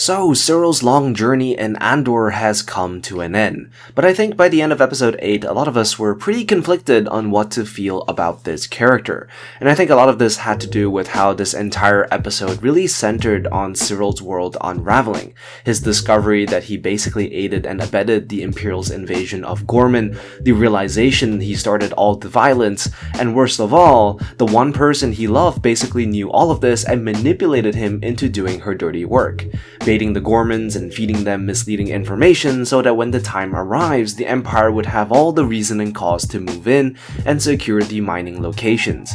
So, Syril's long journey in Andor has come to an end, but I think by the end of episode 8, a lot of us were pretty conflicted on what to feel about this character, and I think a lot of this had to do with how this entire episode really centered on Syril's world unraveling, his discovery that he basically aided and abetted the Imperial's invasion of Ghorman, the realization he started all the violence, and worst of all, the one person he loved basically knew all of this and manipulated him into doing her dirty work, baiting the Ghormans and feeding them misleading information so that when the time arrives, the Empire would have all the reason and cause to move in and secure the mining locations.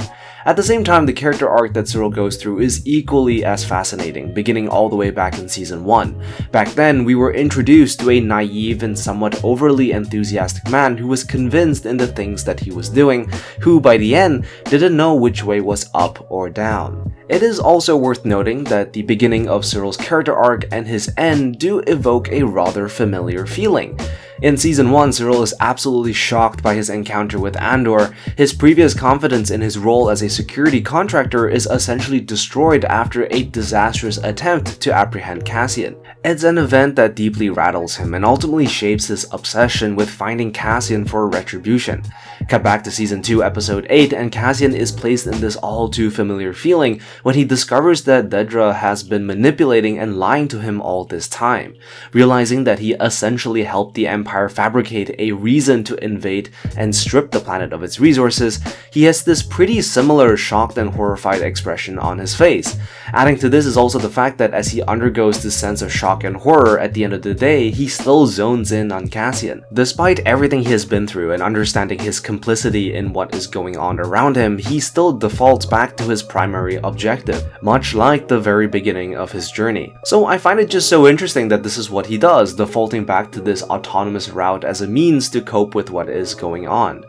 At the same time, the character arc that Syril goes through is equally as fascinating, beginning all the way back in Season 1. Back then, we were introduced to a naive and somewhat overly enthusiastic man who was convinced in the things that he was doing, who by the end didn't know which way was up or down. It is also worth noting that the beginning of Syril's character arc and his end do evoke a rather familiar feeling. In Season 1, Syril is absolutely shocked by his encounter with Andor. His previous confidence in his role as a security contractor is essentially destroyed after a disastrous attempt to apprehend Cassian. It's an event that deeply rattles him and ultimately shapes his obsession with finding Cassian for retribution. Cut back to Season 2, Episode 8, and Cassian is placed in this all too familiar feeling when he discovers that Dedra has been manipulating and lying to him all this time. Realizing that he essentially helped the Empire fabricate a reason to invade and strip the planet of its resources, he has this pretty similar shocked and horrified expression on his face. Adding to this is also the fact that as he undergoes this sense of shock and horror, at the end of the day, he still zones in on Cassian. Despite everything he has been through and understanding his complicity in what is going on around him, he still defaults back to his primary objective, much like the very beginning of his journey. So I find it just so interesting that this is what he does, defaulting back to this autonomous route as a means to cope with what is going on.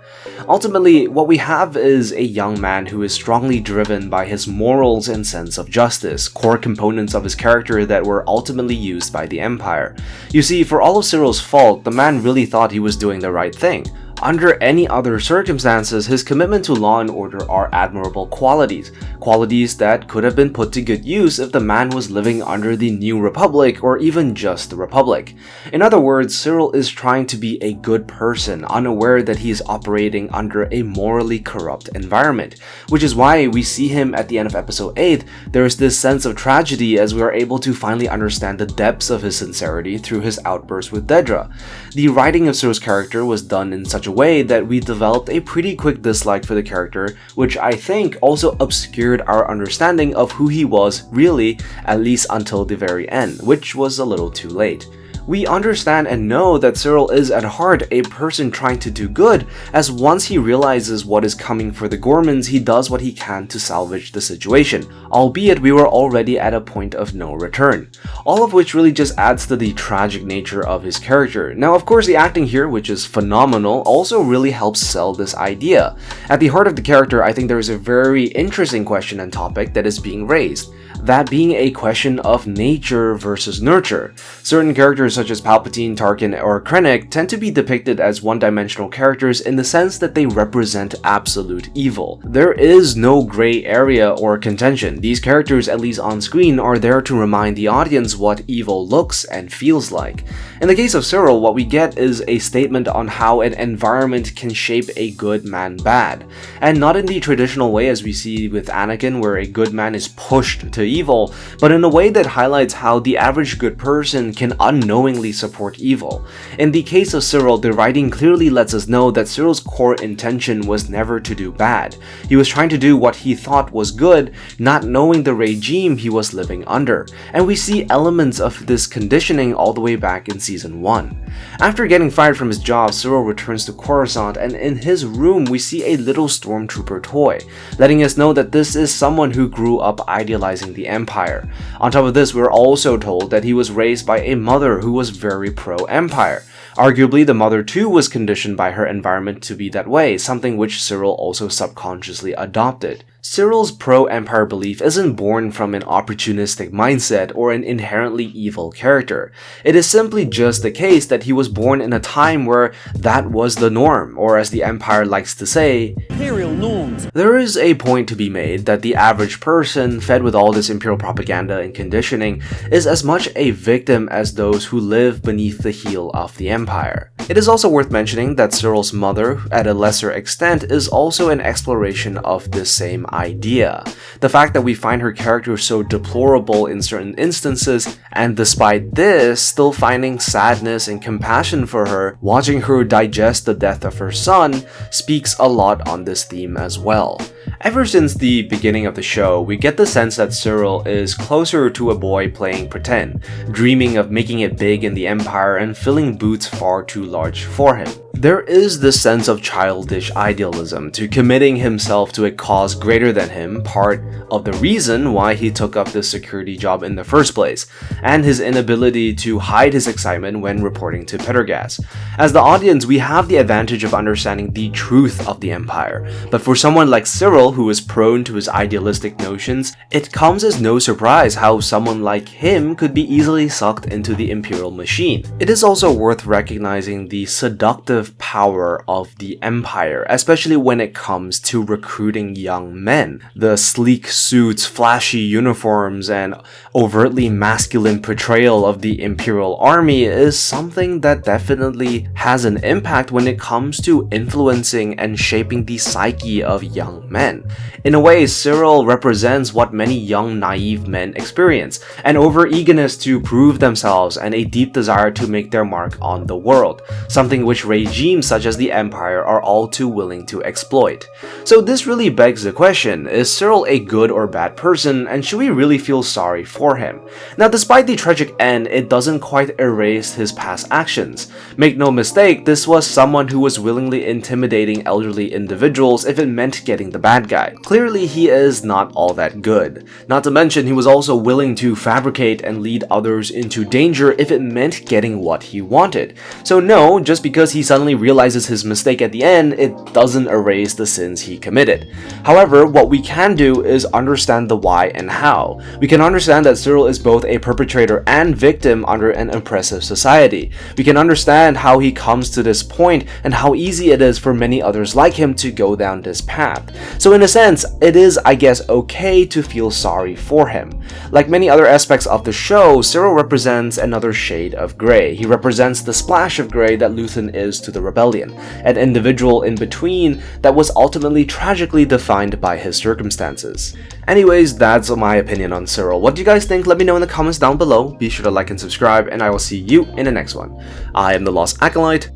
Ultimately, what we have is a young man who is strongly driven by his morals and sense of justice, core components of his character that were ultimately used by the Empire. You see, for all of Syril's fault, the man really thought he was doing the right thing. Under any other circumstances, his commitment to law and order are admirable qualities that could have been put to good use if the man was living under the New Republic or even just the Republic. In other words, Syril is trying to be a good person, unaware that he is operating under a morally corrupt environment, which is why we see him at the end of episode 8. There is this sense of tragedy as we are able to finally understand the depths of his sincerity through his outburst with Dedra. The writing of Syril's character was done in such a way that we developed a pretty quick dislike for the character, which I think also obscured our understanding of who he was really, at least until the very end, which was a little too late. We understand and know that Syril is at heart a person trying to do good, as once he realizes what is coming for the Ghormans, he does what he can to salvage the situation, albeit we were already at a point of no return. All of which really just adds to the tragic nature of his character. Now, of course, the acting here, which is phenomenal, also really helps sell this idea. At the heart of the character, I think there is a very interesting question and topic that is being raised. That being a question of nature versus nurture. Certain characters such as Palpatine, Tarkin, or Krennic tend to be depicted as one-dimensional characters in the sense that they represent absolute evil. There is no gray area or contention. These characters, at least on screen, are there to remind the audience what evil looks and feels like. In the case of Syril, what we get is a statement on how an environment can shape a good man bad, and not in the traditional way as we see with Anakin, where a good man is pushed to evil, but in a way that highlights how the average good person can unknowingly support evil. In the case of Syril, the writing clearly lets us know that Cyril's core intention was never to do bad. He was trying to do what he thought was good, not knowing the regime he was living under, and we see elements of this conditioning all the way back in Season 1. After getting fired from his job, Syril returns to Coruscant, and in his room we see a little stormtrooper toy, letting us know that this is someone who grew up idealizing the Empire. On top of this, we're also told that he was raised by a mother who was very pro-Empire. Arguably, the mother too was conditioned by her environment to be that way, something which Syril also subconsciously adopted. Syril's pro-Empire belief isn't born from an opportunistic mindset or an inherently evil character. It is simply just the case that he was born in a time where that was the norm, or as the Empire likes to say, Imperial norm. actions. There is a point to be made that the average person, fed with all this imperial propaganda and conditioning, is as much a victim as those who live beneath the heel of the Empire. It is also worth mentioning that Syril's mother, at a lesser extent, is also an exploration of this same idea. The fact that we find her character so deplorable in certain instances, and despite this, still finding sadness and compassion for her, watching her digest the death of her son, speaks a lot on this theme as well. Ever since the beginning of the show, we get the sense that Syril is closer to a boy playing pretend, dreaming of making it big in the Empire and filling boots far too large for him. There is this sense of childish idealism to committing himself to a cause greater than him, part of the reason why he took up this security job in the first place, and his inability to hide his excitement when reporting to Pendergast. As the audience, we have the advantage of understanding the truth of the Empire, but for someone like Syril, who is prone to his idealistic notions, it comes as no surprise how someone like him could be easily sucked into the Imperial machine. It is also worth recognizing the seductive power of the Empire, especially when it comes to recruiting young men. The sleek suits, flashy uniforms, and overtly masculine portrayal of the Imperial Army is something that definitely has an impact when it comes to influencing and shaping the psyche of young men. In a way, Syril represents what many young naive men experience, an over-eagerness to prove themselves and a deep desire to make their mark on the world, something which regimes such as the Empire are all too willing to exploit. So this really begs the question, is Syril a good or bad person, and should we really feel sorry for him? Now, despite the tragic end, it doesn't quite erase his past actions. Make no mistake, this was someone who was willingly intimidating elderly individuals if it meant getting the bad guy. Clearly, he is not all that good. Not to mention, he was also willing to fabricate and lead others into danger if it meant getting what he wanted. So no, just because he suddenly realizes his mistake at the end, it doesn't erase the sins he committed. However, what we can do is understand the why and how. We can understand that Syril is both a perpetrator and victim under an oppressive society. We can understand how he comes to this point and how easy it is for many others like him to go down this path. So in a sense, it is, I guess, okay to feel sorry for him. Like many other aspects of the show, Syril represents another shade of grey. He represents the splash of grey that Luthen is to the rebellion, an individual in between that was ultimately tragically defined by his circumstances. Anyways, that's my opinion on Syril. What do you guys think? Let me know in the comments down below. Be sure to like and subscribe, and I will see you in the next one. I am the Lost Acolyte,